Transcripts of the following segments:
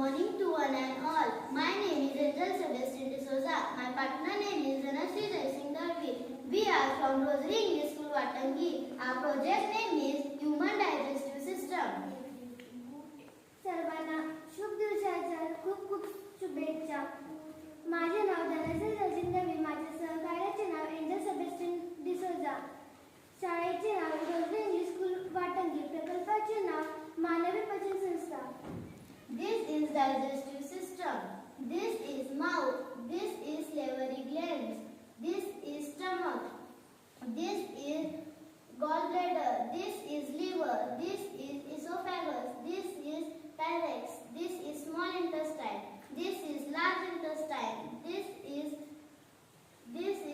morning to one and all. My name is Angel Celestine D'Souza. My partner name is Dhanashree Jaisingh Darvi. We are from Rosary English School, Watangi. Our project name is Human Digestive System. सर्वांना शुभ दिवसाच्या खूप खूप शुभेच्छा. माझे नाव धनश्री जयसिंग दळवी. माझे सहकार्याचे नाव angel Sebastian D'Souza. शाळेचे नाव रोजरी इंग्लिश स्कूल वाटंगी. प्रकल्पाचे नाव मानवी पचन संस्था. This is digestive system. This is mouth. This is salivary glands. This is stomach. This is gallbladder. This is liver. This is esophagus. This is pharynx. This is small intestine. This is large intestine. This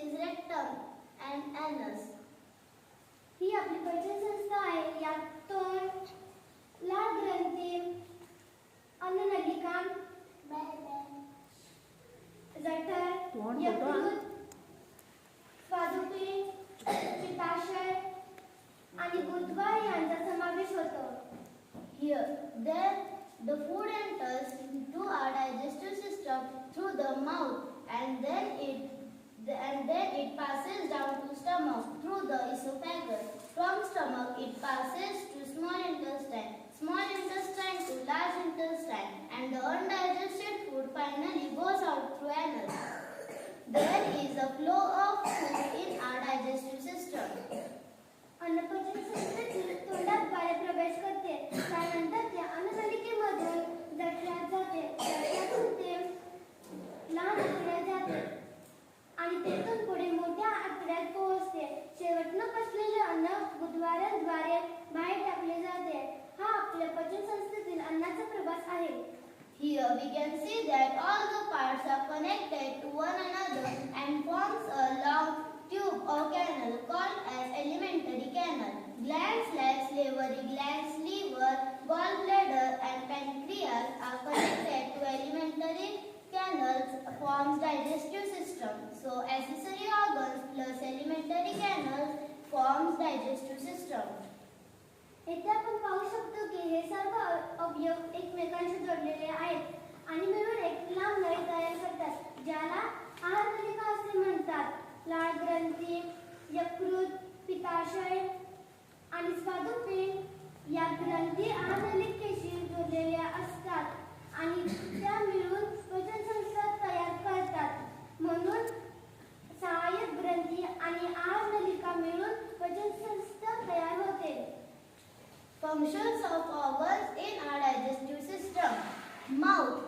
is rectum and anus. ही आपली पचन संस्था आहे. यात तोंड, लाळ ग्रंथी, अन्ननलिका, जठर, यकृत, स्वादुपिंड, पित्ताशय आणि गुदद्वार यांचा समावेश होतो. Then the food enters into our digestive system through the mouth and then it passes down to stomach through the esophagus. From stomach it passes to small intestine to large intestine, and the undigested food finally goes out through anus. There is a flow of food in our digestive system. अन्नपचन संस्थेतील तोंडाद्वारे प्रवेश करते. त्यानंतर ते अन्ननलिकेमधून जठरात जाते. जठरातून ते लहान आतड्यात जाते आणि तेथून पुढे मोठ्या आतड्यात पोहोचते. शेवट न पचलेले अन्न गुदद्वाराद्वारे बाहेर टाकले जाते. हा आपल्या पचन संस्थेतील अन्नाचा प्रवास आहे. Here we can see that all the parts are connected to one another and forms a long tube or canal called as alimentary canal. Glands like salivary glands, liver, gallbladder and pancreas are connected to alimentary canals forms digestive system. So accessory organs plus alimentary canals forms digestive system. येथे आपण पाहू शकतो की हे सर्व अवयव एकमेकांशी जोडलेले आहेत आणि मिळून एक लांब नळी तयार करतात, ज्याला आहारनलिका असे म्हणतात. लाळ ग्रंथी, यकृत, पित्ताशय आणि स्वादुपिंड या ग्रंथी आहारनलिकेशी जोडलेल्या असतात आणि त्या मिळून पचन संस्था तयार करतात. म्हणून सहाय्यक ग्रंथी आणि आहारनलिका मिळून पचन संस्था तयार होते. Functions of organs in our digestive system. Mouth.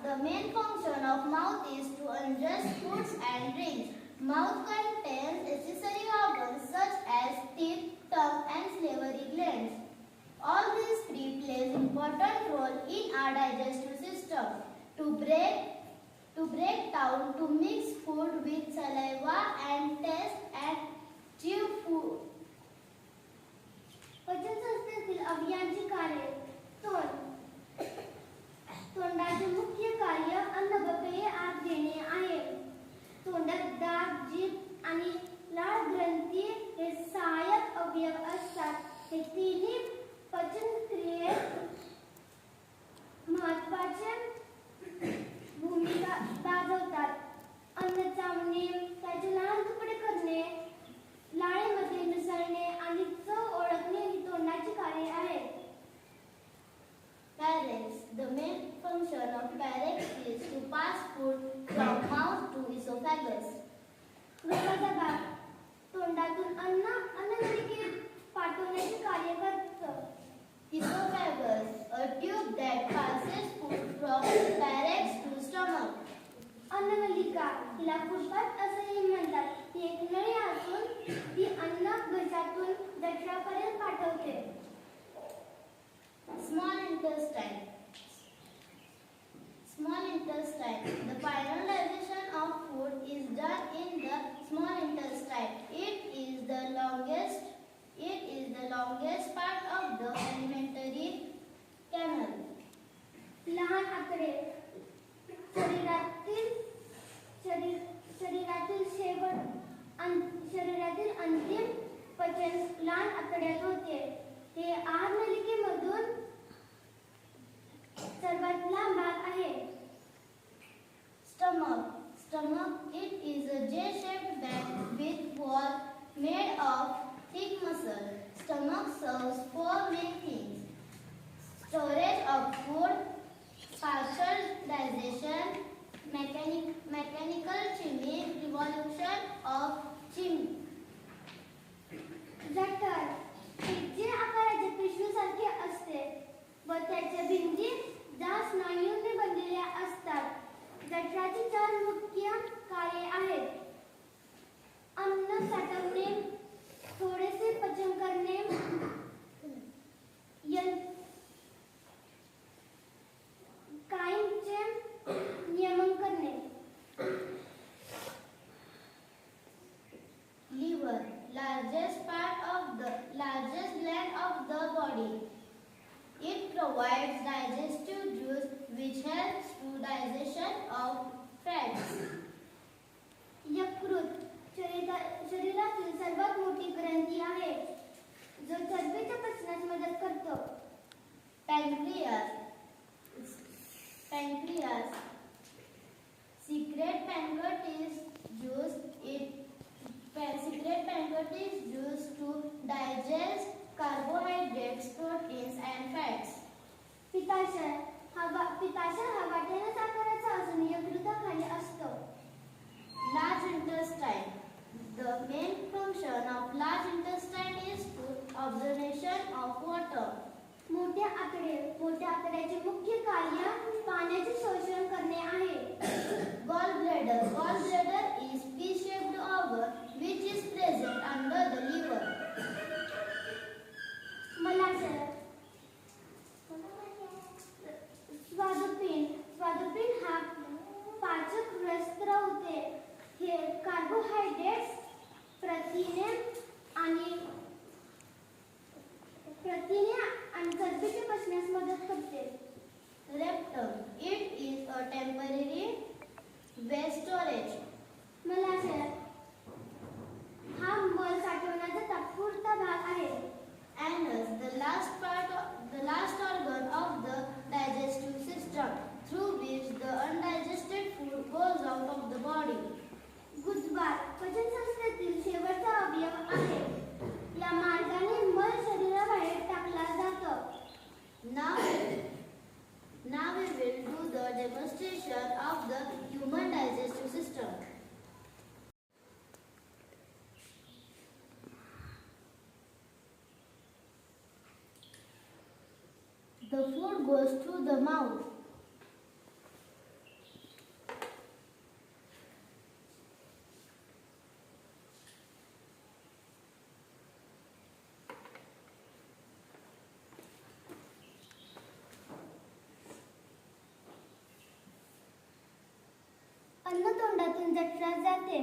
The main function of mouth is to ingest foods and drinks. Mouth contains accessory organs such as teeth, tongue and salivary glands. All these three plays important role in our digestive system. To break down, to mix food with saliva and taste and chew food. पचन संस्थेतील अवयवांची कार्ये. तोंड. तोंडाचे मुख्य कार्य अन्नबकेये आत घेणे आहे. तोंडात दात, जीभ आणि लाळ ग्रंथी हे सहाय्यक अवयव असतात. हे तिन्ही पचन क्रियेत महत्त्वाची भूमिका बजावतात. अन्न चावणे, त्याचे लहान तुकडे करणे, लाळेमध्ये मिसळणे आणि चव ओळखणे ही तोंडाची कार्ये आहेत. Pharynx. The main function of pharynx is to pass food from mouth to esophagus. गप्पाचा भाग. तोंडातून अन्ननलिकेत पाठवण्याचे कार्य करतं. Esophagus. A tube that passes food from pharynx to stomach. अन्ननलिका. हिला फुटपाथ असेही म्हणतात. ही एक नळी असून ती अन्न घशातून जठरापर्यंत पाठवते. Small intestine. Small intestine. The final digestion of food is done in the small intestine. It is the longest part of the alimentary canal. लहान आतडे. शरीरातील अंतिम पचन लहान आतड्यात होते. हे आहारनलिकेमधून सर्वात storage of food, partial digestion, mechanical chimney, revolution of chimney. जठर हे जे आकाराचे पिशवीसारखे असते व त्याच्या भिंती ज्या स्नायूंनी बनलेल्या असतात. जठराची 4 मुख्य कार्ये आहेत. अन्न साठवणे, थोडेसे पचन करणे, काहींचे नियमन करणे. Liver, largest gland of the body. It provides digestive juice which helps to digestion of fats. यकृत शरीरातील सर्वात मोठी ग्रंथी आहे जो चरबीच्या पचनास मदत करतो. Pancreas, secret pancreatic juice to digest carbohydrates, proteins and fats. पित्ताशय हा वाट्यानंच आकाराचा असून यकृताखाली असतो. Large intestine. The main function of large intestine is to absorption of water. मोठ्या आतड्याचे मुख्य कार्य पाण्याचे शोषण करणे आहे. Gallbladder is pea-shaped organ which is present under the liver. मलाशय स्वादुपिंड हा पाचक रस स्त्रवते. हे कार्बोहायड्रेट्स, प्रथिने आणि चरबीचे पचनास मदत करते. Rectum. It is a temporary waste storage. मलाशय हा मल साठवण्याचा तात्पुरता भाग आहे. Anus, the last organ of the digestive system, through which the undigested food goes out of the body. गुदद्वार पचनसंस्थेतील शेवटचा अवयव आहे. या मार्गाने मल शरीराबाहेर टाकला जातो. Now we will do the demonstration of the human digestive system. The food goes through the mouth. अन्न तोंडातून जठरात जाते.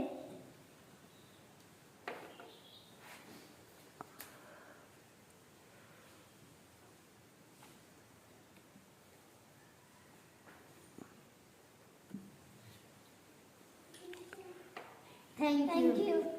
Thank you. Thank you.